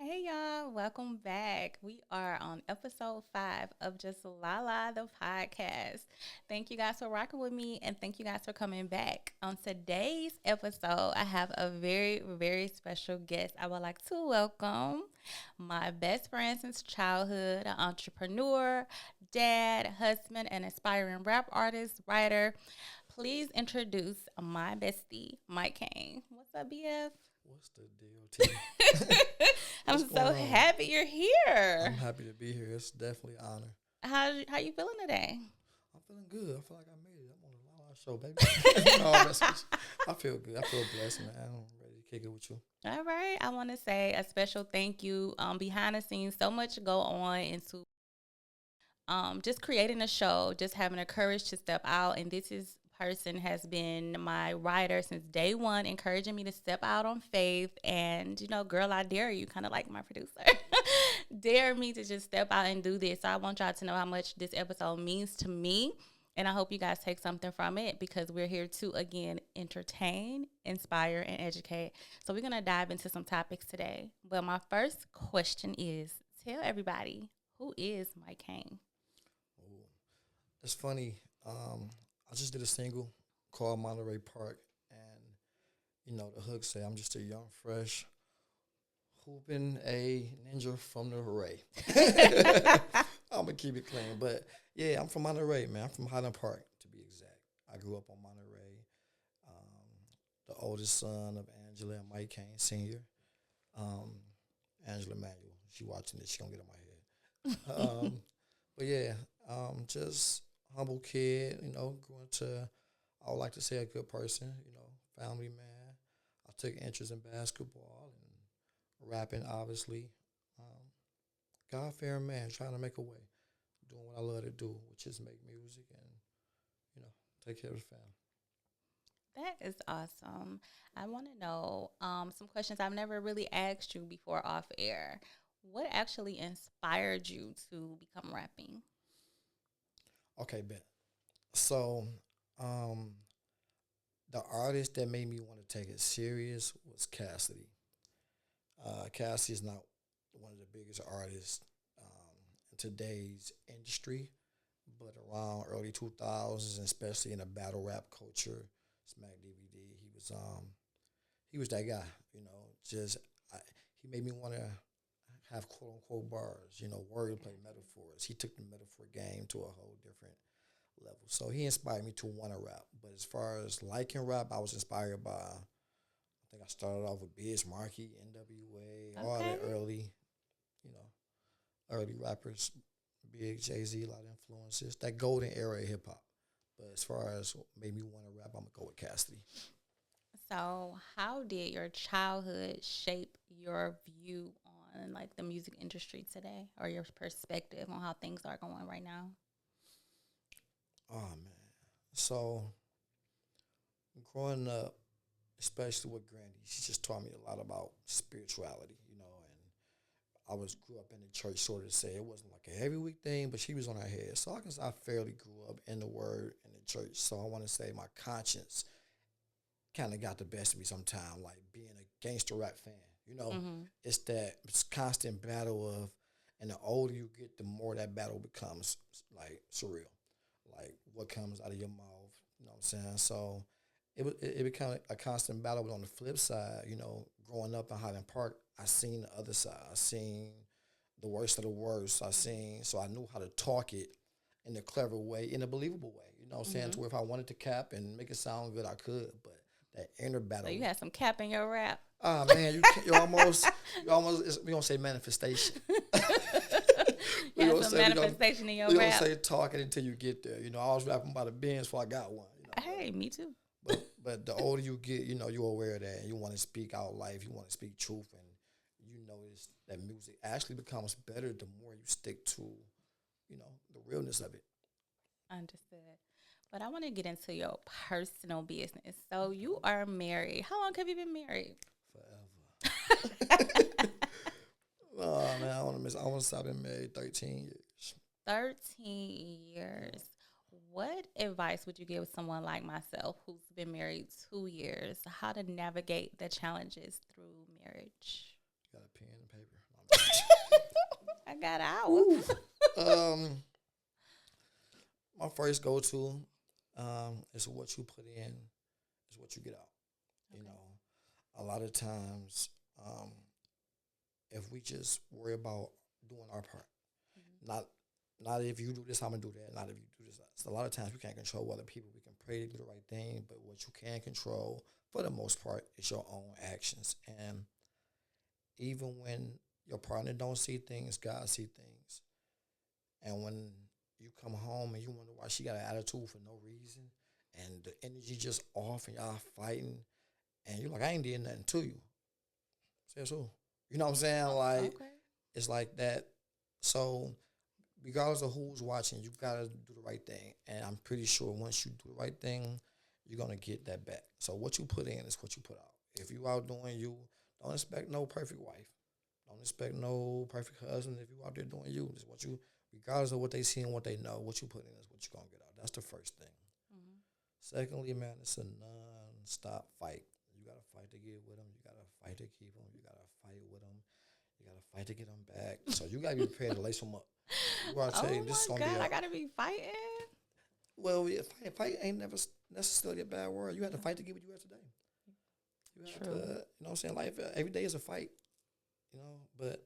Hey y'all, welcome back. We are on episode 5 of Just Lala the podcast. Thank you guys for rocking with me and thank you guys for coming back. On today's episode, I have a very special guest. I would like to welcome my best friend since childhood, an entrepreneur, dad, husband, and aspiring rap artist, writer. Please introduce my bestie, Mike Cain. What's up, BF? What's the deal, T? I'm What's going so on? happy you're I'm here. happy to be here. It's definitely an honor. How you feeling today? I'm feeling good. I feel like I made it. I'm on the Lala show, baby. No, I feel good. I feel blessed, man. I'm ready to kick it with you. All right. I want to say a special thank you. Behind the scenes, so much go on into just creating a show, just having the courage to step out. And this is person has been my writer since day one, encouraging me to step out on faith. And girl, I dare you, kind of like my producer, dare me to just step out and do this. So I want y'all to know how much this episode means to me. And I hope you guys take something from it because we're here to, again, entertain, inspire, and educate. So we're going to dive into some topics today. But my first question is tell everybody, who is Mike Cain? Ooh. It's funny. I just did a single called Monterey Park, and the hook say I'm just a young, fresh, hooping a ninja from the array. I'm gonna keep it clean, but yeah, I'm from Monterey, man. I'm from Highland Park, to be exact. I grew up on Monterey. The oldest son of Angela and Mike Cain Sr. Um, Angela Manuel. She watching this, she gonna get on my head. But yeah, just humble kid. Grew into I would like to say a good person. Family man. I took interest in basketball and rapping, obviously. Um, God fearing man, trying to make a way, doing what I love to do, which is make music and you know take care of the family. That is awesome. I want to know some questions I've never really asked you before off air. What actually inspired you to become rapping? Okay, bet. So, um, the artist that made me want to take it serious was Cassidy. Cassidy is not one of the biggest artists in today's industry, but around early 2000s, especially in the battle rap culture, Smack DVD, he was that guy. Just I, he made me want to have quote unquote bars, wordplay metaphors. He took the metaphor game to a whole different level. So he inspired me to want to rap. But as far as liking rap, I was inspired by, I think I started off with Biz Markie, NWA, all Okay. the you know, early rappers, Big Jay Z, a lot of influences, that golden era of hip hop. But as far as made me want to rap, I'm gonna go with Cassidy. So, how did your childhood shape your view on like the music industry today or your perspective on how things are going right now? Oh man. So growing up, especially with Grandy, she just taught me a lot about spirituality, and I was grew up in the church, sort of say it wasn't like a every week thing, but she was on her head. So I can say I fairly grew up in the word in the church. So I want to say my conscience kind of got the best of me sometime, like being a gangster rap fan. Mm-hmm. It's constant battle of, and the older you get, the more that battle becomes like surreal, like what comes out of your mouth. You know what I'm saying? So it became a constant battle. But on the flip side, growing up in Highland Park, I seen the other side. I seen the worst of the worst. So I knew how to talk it in a clever way, in a believable way. You know what I'm saying? Mm-hmm. To where if I wanted to cap and make it sound good, I could. But that inner So, battle. you had some cap in your rap. Ah man, we gonna say manifestation. You had some We gonna manifestation in your we gonna rap. say talking until you get there. I was rapping about a Benz before I got one. Hey, me too. But the older you get, you're aware of that, and you want to speak out life. You want to speak truth, and you notice that music actually becomes better the more you stick to, the realness of it. Understood. But I want to get into your personal business. So, you Okay, are married. How long have you been married? forever. Oh man, I want to stop being married 13 years. 13 years. What advice would you give someone like myself who's been married 2 years, how to navigate the challenges through marriage? Got a pen and paper. I got an hour. Woo. Um, my first go to is what you put in is what you get out. You Okay. know, a lot of times, um, if we just worry about doing our part, Mhm. not not if you do this, I'm gonna do that. Not if you do this. So a lot of times we can't control other people. We can pray to do the right thing, but what you can control, for the most part, is your own actions. And even when your partner don't see things, God see things. And when you come home and you wonder why she got an attitude for no reason, and the energy just off, and y'all fighting, and you're like, I ain't did nothing to you. Says who? You know what I'm saying? Like Okay. it's like that. So regardless of who's watching, you gotta do the right thing. And I'm pretty sure once you do the right thing, you're gonna get that back. So what you put in is what you put out. If you out doing you, don't expect no perfect wife. Don't expect no perfect husband. If you out there doing you, this is what you, regardless of what they see and what they know, what you put in is what you're gonna get out. That's the first thing. Mhm. Secondly, man, it's a non-stop fight. You gotta fight to get with them. You gotta fight to keep them. You gotta fight with them. You gotta fight to get them back. So you gotta be prepared to lace them up. You gotta tell Oh you this is my gonna be God, a I gotta be fighting. well. Yeah, fight ain't never necessarily a bad word. You have to fight to get what you have today. You have to, True. you know what I'm saying? Life every day is a fight. You know, but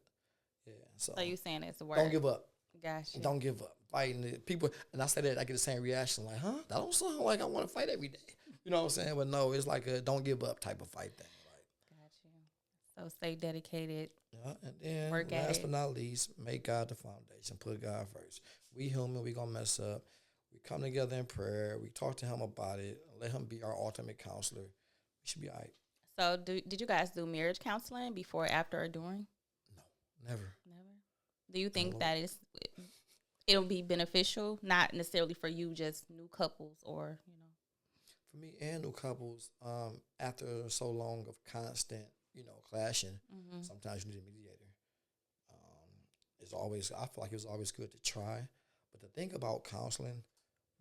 yeah. So So you saying it's don't work? give up. Gotcha. Don't give up. Fighting the people, and I say that I get the same reaction, like, huh? That don't sound like I want to fight every day. You know what I'm saying? But no, it's like a don't give up type of fight thing. Gotcha. So stay dedicated. Yeah, and then Work at last but it. not least, make God the foundation. Put God first. We human, we gonna mess up. We come together in prayer. We talk to Him about it. Let Him be our ultimate counselor. We should be all right. So did you guys do marriage counseling before, after, or during? No, never. Never. Do you No think Lord. that it'll be beneficial, not necessarily for you, just new couples, or For me and new couples, after so long of constant, clashing, Mhm. sometimes you need a mediator. It's always I feel like it's always good to try. But the thing about counseling,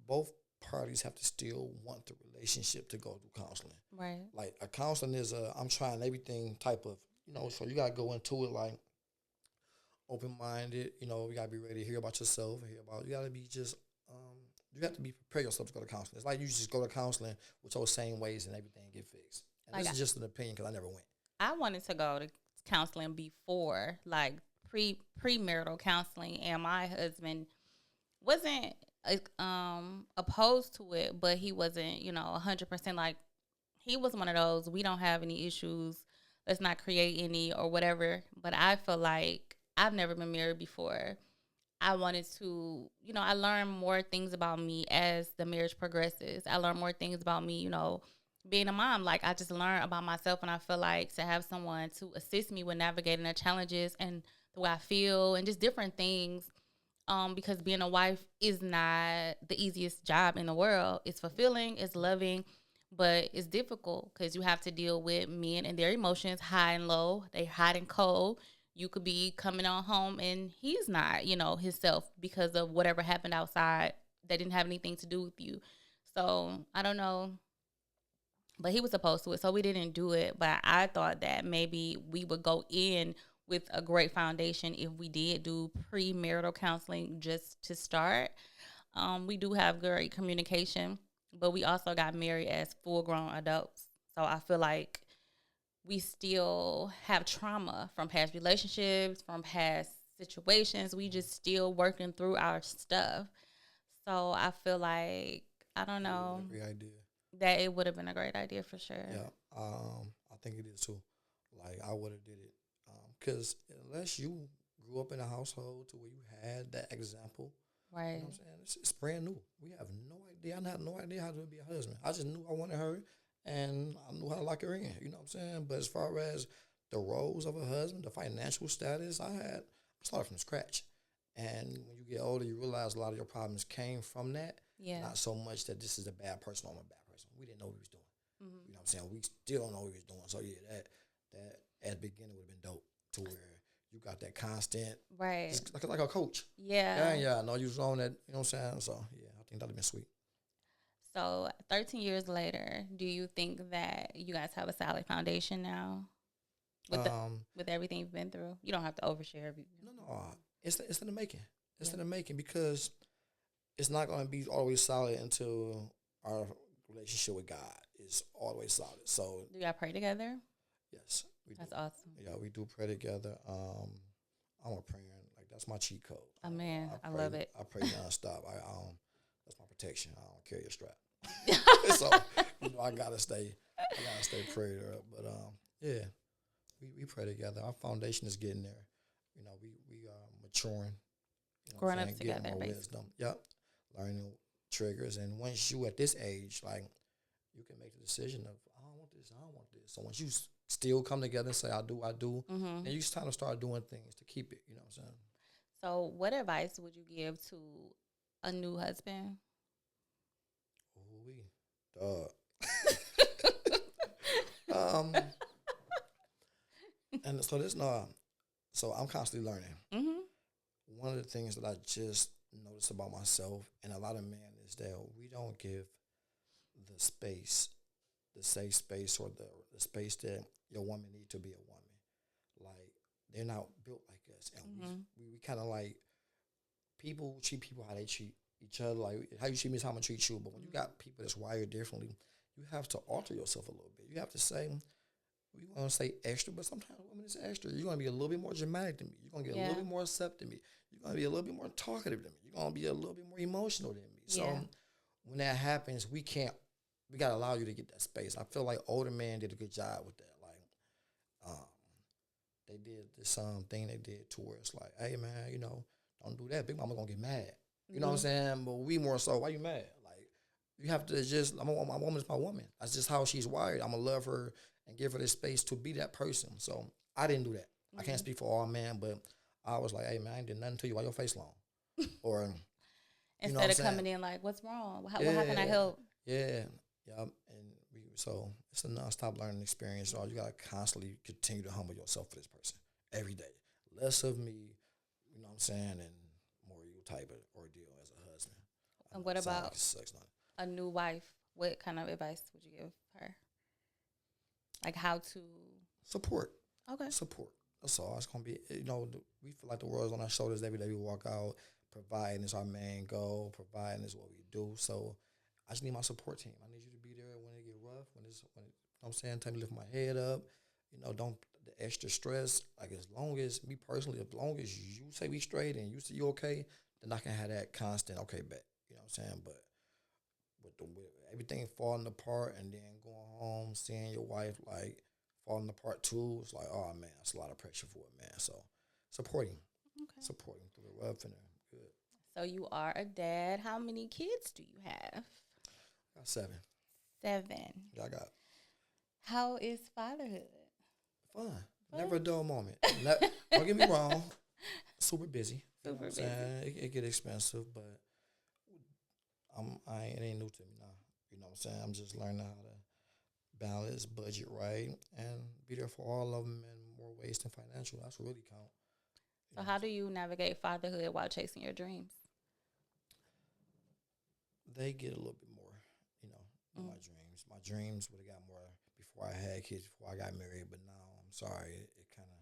both parties have to still want the relationship to go through counseling. Right. Like a counseling is a I'm trying everything type of so you gotta go into it like open minded. You gotta be ready to hear about yourself and hear about you gotta be just you have to be prepare yourself to go to counseling. It's like you just go to counseling with those same ways and everything get fixed. And Like this is just an opinion because I never went. I wanted to go to counseling before, like premarital counseling, and my husband wasn't opposed to it, but he wasn't 100% like he was one of those, we don't have any issues, let's not create any or whatever. But I feel like I've never been married before. I wanted to, I learned more things about me as the marriage progresses. I learned more things about me, being a mom. Like I just learned about myself, and I feel like to have someone to assist me with navigating the challenges and the way I feel and just different things. Because being a wife is not the easiest job in the world. It's fulfilling, it's loving, but it's difficult because you have to deal with men and their emotions, high and low. They hot and cold. You could be coming on home and he's not, himself because of whatever happened outside that didn't have anything to do with you. So I don't know, but he was opposed to it, so we didn't do it. But I thought that maybe we would go in with a great foundation if we did do premarital counseling just to start. We do have great communication, but we also got married as full grown adults. So I feel like we still have trauma from past relationships, from past situations. We just still working through our stuff. So I feel like I don't It would have been know a great idea. that it would have been a great idea for sure. Yeah, I think it is too. Like I would have did it, because unless you grew up in a household to where you had that example, you know Right. what I'm saying? It's brand new. We have no idea. I had no idea how to be a husband. I just knew I wanted her, and I knew how to lock her in. You know what I'm saying? But as far as the roles of a husband, the financial status, I started from scratch. And when you get older, you realize a lot of your problems came from that. Yeah. Not so much that this is a bad person or I'm a bad person. We didn't know what we was doing. Hmm. You know what I'm saying? We still don't know what we was doing. So yeah, that at the beginning would have been dope to where you got that constant, Right. just like a coach. Yeah, Yeah. yeah. I know you was on that. You know what I'm saying? So yeah, I think that'd have been sweet. So 13 years later, do you think that you guys have a solid foundation now? with the with everything you've been through? You don't have to overshare. No, it's in the making. It's in the making because it's not going to be always solid until our relationship with God is always solid. So Do y'all pray together? yes, we do. That's awesome. Yeah, we do pray together. I'm a prayer. Like that's my cheat code. Oh man, I pray, love it. I pray nonstop. That's my protection. I don't carry a strap. So I gotta stay prayed up. But yeah, we pray together. Our foundation is getting there. We are maturing. Growing up Getting together, more basically. wisdom. Yep, learning triggers. And once you at this age, like you can make the decision of I don't want this, I don't want this. So once you still come together and say I do, Mm-hmm. then you kind of start doing things to keep it. You know what I'm saying? So, what advice would you give to a new husband? Ooh wee, dog. um, and so this no, so I'm constantly learning. Mm-hmm. One of the things that I just noticed about myself and a lot of men is that we don't give the space, the safe space or the space that your woman need to be a woman. Like they're not built like us, and Mm-hmm. we kind of like people treat people how they treat each other. Like how you treat me is how I'm gonna treat you. But when you got people that's wired differently, you have to alter yourself a little bit. You have to say we want to say extra, but sometimes women is extra. You're gonna be a little bit more dramatic than me. You're gonna be a Yeah. little bit more accepting than me. You're gonna be a little bit more talkative than me. You're gonna be a little bit more emotional than me. So Yeah. when that happens, we gotta allow you to get that space. I feel like older men did a good job with that. Like, they did this thing they did to where it's like, hey man, don't do that. Big mama gonna get mad. You know what I'm saying? But we more so, why you mad? Like, you have to just, my woman is my woman. That's just how she's wired. I'm gonna love her and give her the space to be that person. So I didn't do that. I can't speak for all men, but I was like, hey man, I ain't did nothing to you. Why your face long? Or Instead of coming in like, what's wrong? How can I yeah, help? yeah, yeah. And so it's a nonstop learning experience. So you gotta constantly continue to humble yourself for this person every day. Less of me, you know what I'm saying, and more you type of ordeal as a husband. And what about like it sucks, not a new wife? What kind of advice would you give her? Like how to support. Okay. Support. That's all. It's gonna be. We feel like the world's on our shoulders every day we walk out. Providing is our main goal. Providing is what we do. So I just need my support team. I need you to be there when it get rough. You know what I'm saying, time to lift my head up. Don't the extra stress. Like as long as me personally, as long as you say we straight and you say you okay, then I can have that constant okay bet. You know what I'm saying? But with everything falling apart and then going home, seeing your wife like falling apart too, it's like, oh man, that's a lot of pressure for it, man. So supporting, Okay. supporting through the rough and the good. So you are a dad. How many kids do you have? I got 7. 7. Yeah, I got How is fatherhood? fun. Fun? Never a dull moment. Don't get me wrong. Super busy. You know Super what I'm busy. saying? It get expensive, but it ain't new to me now. You know what I'm saying? I'm just learning how to balance, budget right, and be there for all of them in more ways than financial. That's what really count. So how do you navigate fatherhood while chasing your dreams? They get a little bit more, than my dreams. My dreams would have got more before I had kids, before I got married. But now, I'm sorry, it kind of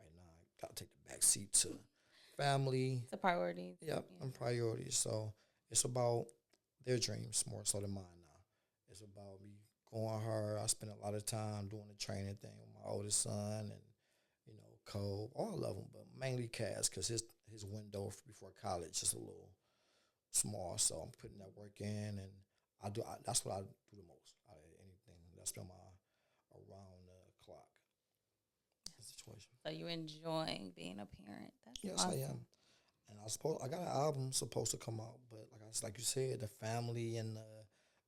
right now I gotta take the back seat to family. It's a priority. Yep, and priorities. So it's about their dreams more so than mine now. It's about me going hard. I spend a lot of time doing the training thing with my oldest son and Cole, all of them, but mainly Cass because his window before college is a little small. So I'm putting that work in, and that's what I do the most out of anything. I spend my around the clock situation. So you're enjoying being a parent. That's Yes, awesome. I am. And I got an album supposed to come out, but like you said, the family and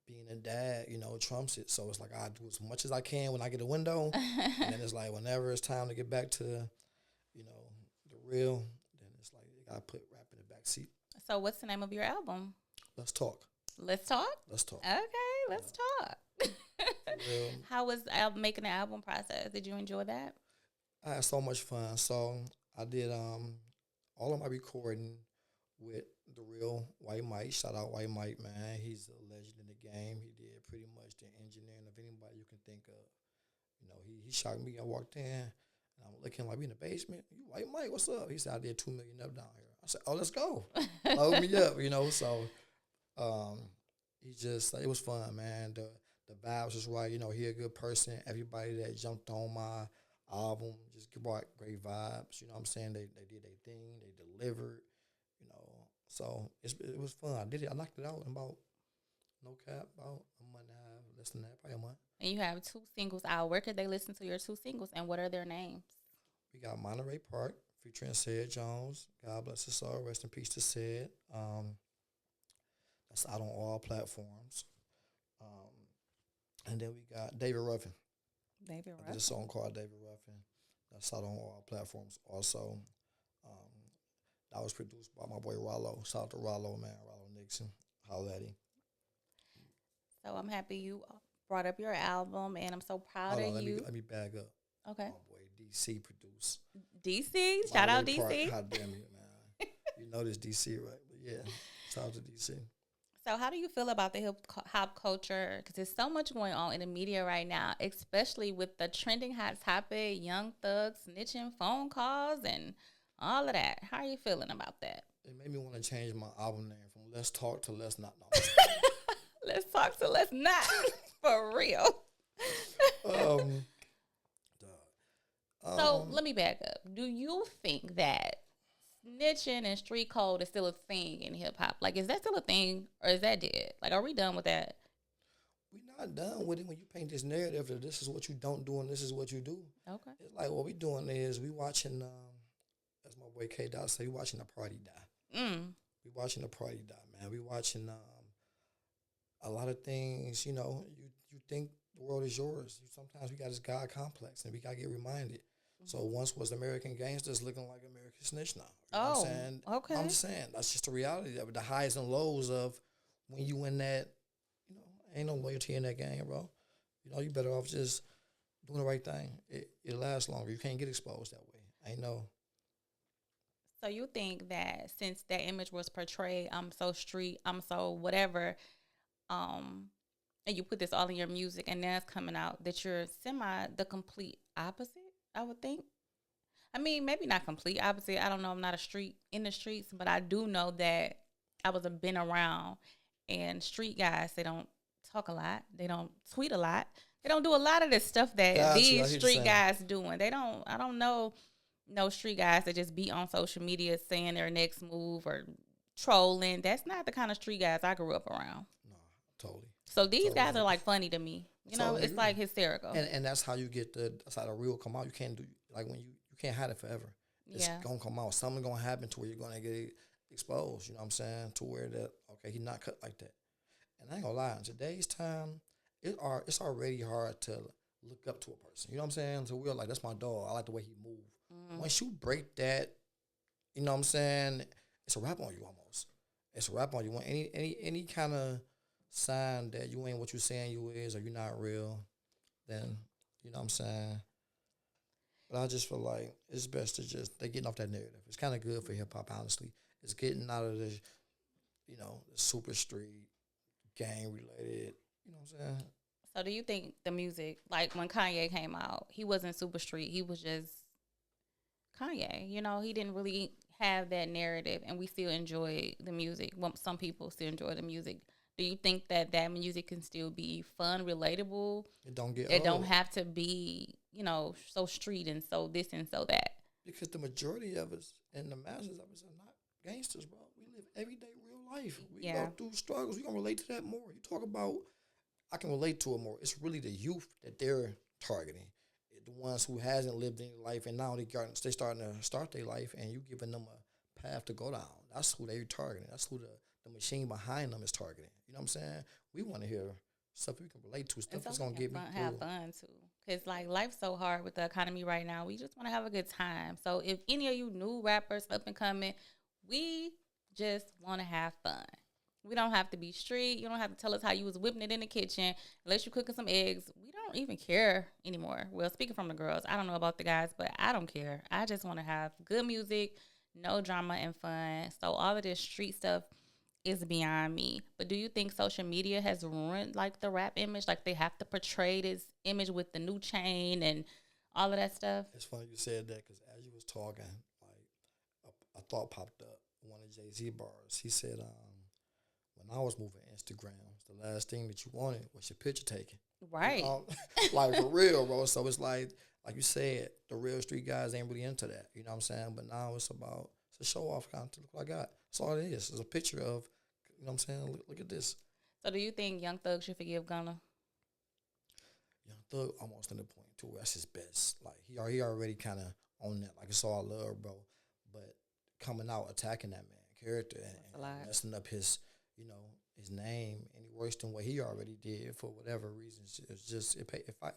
being a dad, trumps it. So it's like I do as much as I can when I get a window, and then it's like whenever it's time to get back to, the real, then it's like you gotta put rap in the back seat. So what's the name of your album? Let's talk. Let's talk. Let's talk. Okay, let's talk. How was making the album process? Did you enjoy that? I had so much fun. So I did all of my recording with the real White Mike. Shout out White Mike, man. He's a legend in the game. He did pretty much the engineering of anybody you can think of. He shocked me. I walked in, and I'm looking like, we in the basement. You white Mike, what's up? He said, I did 2 million up down here. I said, oh, let's go. Load me up. So um, it was fun, man. The vibe was just right. He a good person. Everybody that jumped on my album just brought great vibes. You know what I'm saying? They did their thing. They delivered. You know, so it was fun. I did it. I knocked it out in about, no cap, about a month and a half, less than that, probably a month. And you have 2 singles out. Where could they listen to your 2 singles, and what are their names? We got Monterey Park featuring Sid Jones. God bless his soul. Rest in peace to Sid. That's out on all platforms. And then we got David Ruffin. David I Ruffin. did a song called David Ruffin. That's out on all platforms also. Um, that was produced by my boy Rollo. Shout out to Rollo, man. Rollo Nixon. Holla at him. So I'm happy you brought up your album, and I'm so proud Hold of on, you. let me bag up. Okay. My boy DC produced. DC, shout out Monterey Park. DC. God damn it, man. You know this DC, right? But yeah, shout out to DC. So how do you feel about the hip hop culture? Because there's so much going on in the media right now, especially with the trending hot topic, Young Thug snitching phone calls and all of that. How are you feeling about that? It made me want to change my album name from Let's Talk to Let's Not. No. Let's talk to let's not. For real. um, So let me back up. Do you think that snitching and street code is still a thing in hip hop? Like, is that still a thing, or is that dead? Like, are we done with that? we're not done with it when you paint this narrative that this is what you don't do and this is what you do. Okay. It's like what we doing is we watching, as my boy K Dot say, we watching the party die. We watching the party die, man. We watching a lot of things, you think the world is yours. Sometimes we got this God complex and we got to get reminded. So once was American gangsters looking like American snitch now. You know what I'm saying? Okay. I'm just saying, that's just the reality of it. The highs and lows of when you in that, ain't no loyalty in that game, bro. You better off just doing the right thing. It lasts longer. You can't get exposed that way. I know. So you think that since that image was portrayed, I'm so street, I'm so whatever, and you put this all in your music, and now it's coming out that you're the complete opposite, I would think. I mean, maybe not complete opposite. I don't know. I'm not in the streets, but I do know that been around, and street guys, they don't talk a lot. They don't tweet a lot. They don't do a lot of this stuff that these street guys doing. I don't know no street guys that just be on social media saying their next move or trolling. That's not the kind of street guys I grew up around. No, totally. So these guys are like funny to me. It's like hysterical. And that's how you get that's how the real come out. You can't do, like, when you can't hide it forever. It's gonna come out. Something gonna happen to where you're gonna get exposed. You know what I'm saying? To where that, okay, he's not cut like that. And I ain't gonna lie, in today's time, it's already hard to look up to a person. You know what I'm saying? So we're like, that's my dog. I like the way he move. Once you break that, you know what I'm saying, it's a wrap on you almost. It's a wrap on you. When any kind of sign that you ain't what you saying you is, or you're not real, then, you know what I'm saying. But I just feel like it's best to they getting off that narrative. It's kind of good for hip hop, honestly. It's getting out of the super street, gang related. You know what I'm saying? So do you think the music, like when Kanye came out, he wasn't super street. He was just Kanye. He didn't really have that narrative, and we still enjoy the music. Well, some people still enjoy the music. Do you think that music can still be fun, relatable? It don't get old. It don't have to be, so street and so this and so that. Because the majority of us and the masses of us are not gangsters, bro. We live everyday real life. We go through struggles. We gonna relate to that more. You talk about, I can relate to it more. It's really the youth that they're targeting. The ones who hasn't lived any life, and now they starting to start their life, and you giving them a path to go down. That's who they're targeting. That's who the machine behind them is targeting. You know what I'm saying? We want to hear stuff we can relate to, stuff that's gonna get me through. Have fun too, cause like life's so hard with the economy right now. We just want to have a good time. So if any of you new rappers up and coming, we just want to have fun. We don't have to be street. You don't have to tell us how you was whipping it in the kitchen unless you're cooking some eggs. We don't even care anymore. Well, speaking from the girls, I don't know about the guys, but I don't care. I just want to have good music, no drama, and fun. So all of this street stuff, is beyond me. But do you think social media has ruined like the rap image? Like they have to portray this image with the new chain and all of that stuff? It's funny you said that because as you was talking, like a thought popped up. One of Jay Z bars. He said, "When I was moving Instagrams, the last thing that you wanted was your picture taken." Right. Like for real, bro. So it's like you said, the real street guys ain't really into that. You know what I'm saying? But now it's a show off content. Look what I got. That's all it is. It's a picture of, you know what I'm saying? Look at this. So do you think Young Thug should forgive Gunna? Young Thug almost in the point too. That's his best. Like he already kind of on that. Like it's all love, bro. But coming out attacking that man character and messing up his, you know, his name any worse than what he already did for whatever reasons. It's just it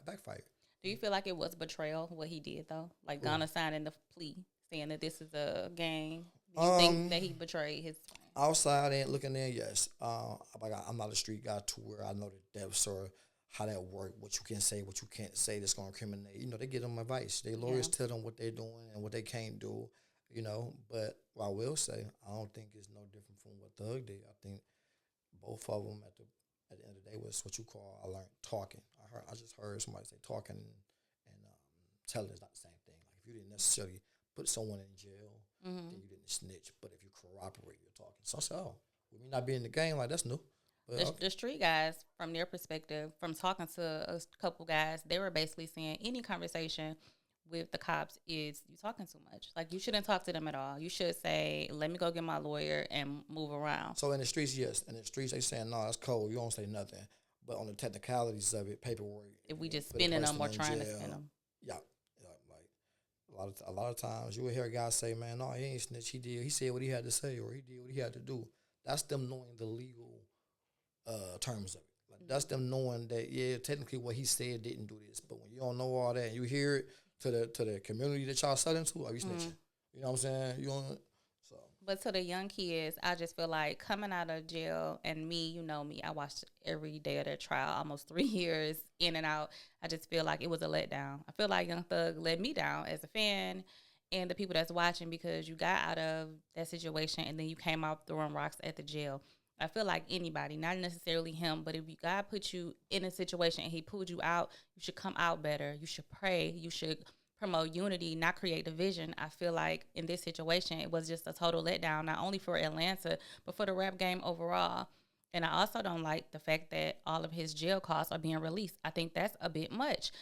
backfired. Do you feel like it was betrayal what he did though? Like Gunna signing the plea saying that this is a game. Do you think that he betrayed his friend? Outside and looking in, yes. I'm not a street guy to where I know the depths or how that work, what you can say, what you can't say that's going to incriminate. You know, they give them advice. They lawyers tell them what they're doing and what they can't do, you know. But what I will say, I don't think it's no different from what Thug did. I think both of them at the end of the day was what you call, I learned talking. I just heard somebody say talking and telling is not the same thing. Like if you didn't necessarily put someone in jail, then you didn't snitch. But if you corroborate your talking, so I said, oh, with me not being in the game, like that's new. But The street guys, from their perspective, from talking to a couple guys, they were basically saying any conversation with the cops is you talking too much. Like you shouldn't talk to them at all. You should say, "Let me go get my lawyer and move around." So in the streets, yes, in the streets they saying no, that's cold. You don't say nothing. But on the technicalities of it, paperwork. If we just spinning them or trying to spin them. Yeah, like a lot of times you will hear a guy say, "Man, no, he ain't snitch. He said what he had to say, or he did what he had to do." That's them knowing the legal terms of it. Like that's them knowing that technically what he said didn't do this. But when you don't know all that, and you hear it to the community that y'all selling to, are you snitching? You know what I'm saying? You don't. So. But to the young kids, I just feel like coming out of jail, and me, you know me, I watched every day of their trial, almost 3 years in and out. I just feel like it was a letdown. I feel like Young Thug let me down as a fan and the people that's watching because you got out of that situation and then you came out throwing rocks at the jail. I feel like anybody, not necessarily him, but if God put you in a situation and he pulled you out, you should come out better. You should pray. You should promote unity, not create division. I feel like in this situation, it was just a total letdown, not only for Atlanta, but for the rap game overall. And I also don't like the fact that all of his jail costs are being released. I think that's a bit much.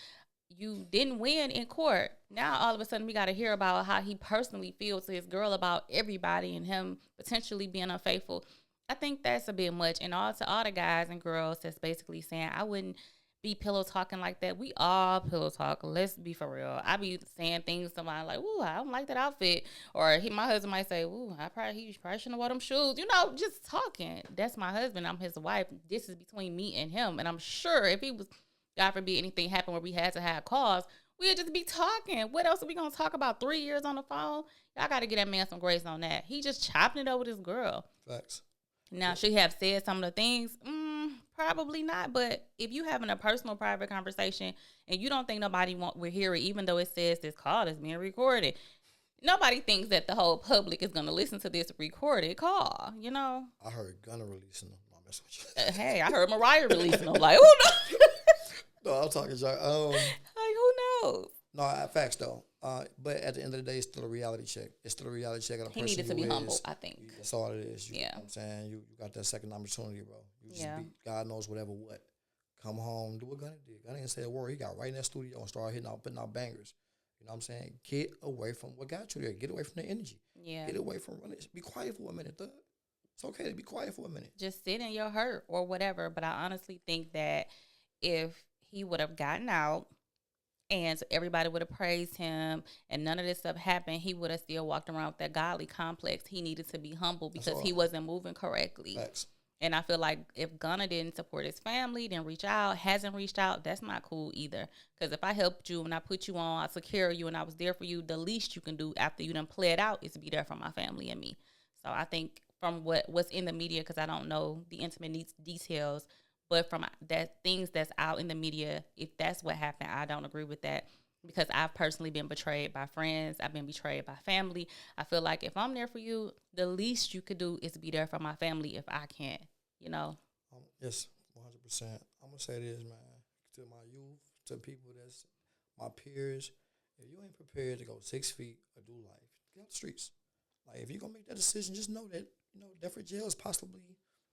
You didn't win in court. Now all of a sudden we got to hear about how he personally feels to his girl about everybody and him potentially being unfaithful. I think that's a bit much. And all to all the guys and girls that's basically saying, I wouldn't be pillow talking like that. We all pillow talk. Let's be for real. I be saying things to my like, ooh, I don't like that outfit. Or my husband might say, ooh, he probably shouldn't have worn them shoes. You know, just talking. That's my husband. I'm his wife. This is between me and him. And I'm sure if he was, God forbid, anything happened where we had to have cause, we'd just be talking. What else are we going to talk about? 3 years on the phone? Y'all got to get that man some grace on that. He just chopping it up with his girl. Facts. Now, should he have said some of the things? Probably not. But if you having a personal, private conversation and you don't think nobody will hear it, even though it says this call is being recorded, nobody thinks that the whole public is going to listen to this recorded call, you know? I heard Gunna releasing them. I'm messing with you. Hey, I heard Mariah releasing them. Like, who knows? No, I'm talking like who knows? No, facts though. But at the end of the day, it's still a reality check. It's still a reality check. He needed to be humble, I think. That's all it is. You know what I'm saying? You got that second opportunity, bro. You just be, God knows whatever what. Come home, do what Gunna did. Gunna didn't say a word. He got right in that studio and started putting out bangers. You know what I'm saying? Get away from what got you there. Get away from the energy. Yeah. Get away from running. Be quiet for a minute, thug. It's okay to be quiet for a minute. Just sit in your hurt or whatever. But I honestly think that if he would have gotten out, and so everybody would have praised him and none of this stuff happened, he would have still walked around with that godly complex. He needed to be humble because he wasn't moving correctly. Facts. And I feel like if Gunna didn't support his family, didn't reach out, hasn't reached out, that's not cool either. Because if I helped you and I put you on, I took care of you and I was there for you, the least you can do after you done played out is to be there for my family and me. So I think from what's in the media, because I don't know the intimate details, but from that things that's out in the media, if that's what happened, I don't agree with that. because I've personally been betrayed by friends. I've been betrayed by family. I feel like if I'm there for you, the least you could do is be there for my family if I can't, you know? Yes, 100%. I'm gonna say this, man, to my youth, to people that's my peers. If you ain't prepared to go 6 feet or do life, get out the streets. Like if you're gonna make that decision, just know that death or jail is possibly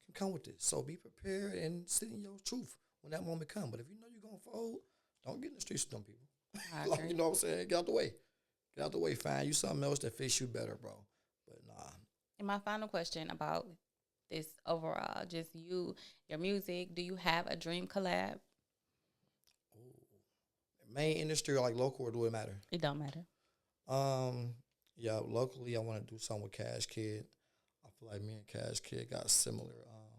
can come with this. So be prepared and sit in your truth when that moment comes. But if you know you're gonna fold, don't get in the streets with them people. I Like you agree. know what I'm saying? Get out the way. Get out the way. Find you something else that fits you better, bro. But nah. And my final question about this overall, just you, your music, do you have a dream collab? Ooh. Main industry or like local or do it matter? It don't matter. Um, yeah, locally I want to do something with Cash Kid. I feel like me and Cash Kid got similar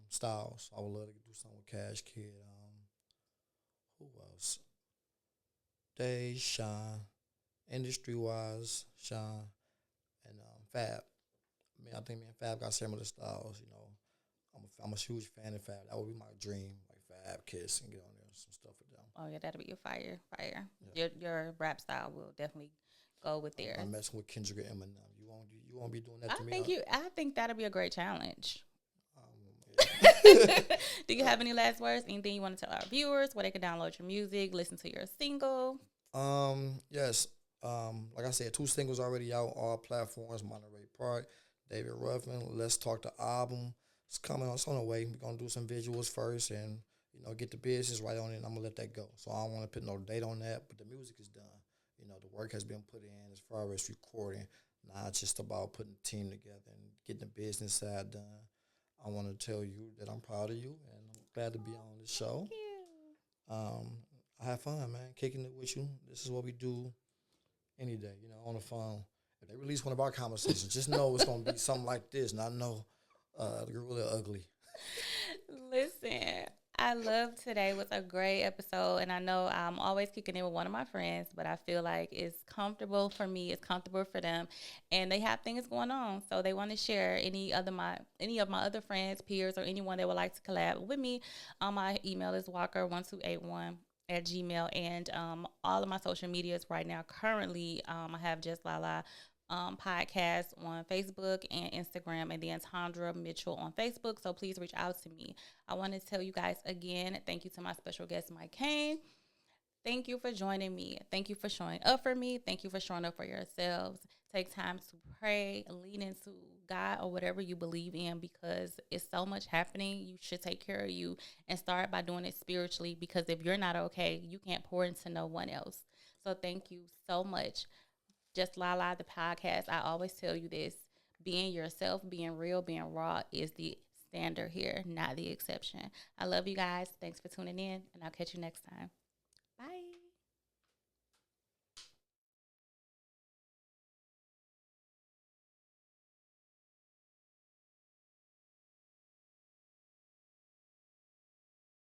styles. So I would love to do something with Cash Kid. Who else? Day, Sean, industry wise, Sean, and Fab. I mean, I think me and Fab got similar styles. I'm a huge fan of Fab. That would be my dream, like Fab, Kiss, and get on there and some stuff with them. Oh yeah, that'll be a fire, fire. Yeah. Your rap style will definitely go with I'm theirs. messing with Kendrick and Eminem. You won't be doing that I to me. think I think that'll be a great challenge. Yeah. Do you have any last words? Anything you want to tell our viewers where they can download your music, listen to your single? Yes. Like I said, 2 singles already out, all platforms. Monterey Park, David Ruffin. Let's Talk the album. It's coming on. It's on the way. We're gonna do some visuals first, and get the business right on it. And I'm gonna let that go. So I don't want to put no date on that, but the music is done. The work has been put in as far as recording. Now it's just about putting the team together and getting the business side done. I want to tell you that I'm proud of you, and I'm glad to be on the show. Thank you. Um, I have fun, man, kicking it with you. This is what we do any day, on the phone. If they release one of our conversations, just know it's gonna be something like this, and I know the girl are ugly. Listen, I love today. It was a great episode, and I know I'm always kicking in with one of my friends, but I feel like it's comfortable for me, it's comfortable for them, and they have things going on, so they want to share any of my other friends, peers, or anyone that would like to collab with me. My email is walker1281 at gmail, and all of my social medias right now currently, I have Just Lala podcast on Facebook and Instagram, and then Tandra Mitchell on Facebook. So please reach out to me. I want to tell you guys again, thank you to my special guest, Mike Cain. Thank you for joining me. Thank you for showing up for me. Thank you for showing up for yourselves. Take time to pray, lean into God or whatever you believe in, because it's so much happening. You should take care of you and start by doing it spiritually, because if you're not okay, you can't pour into no one else. So thank you so much. Just Lala, the podcast, I always tell you this: being yourself, being real, being raw is the standard here, not the exception. I love you guys. Thanks for tuning in, and I'll catch you next time.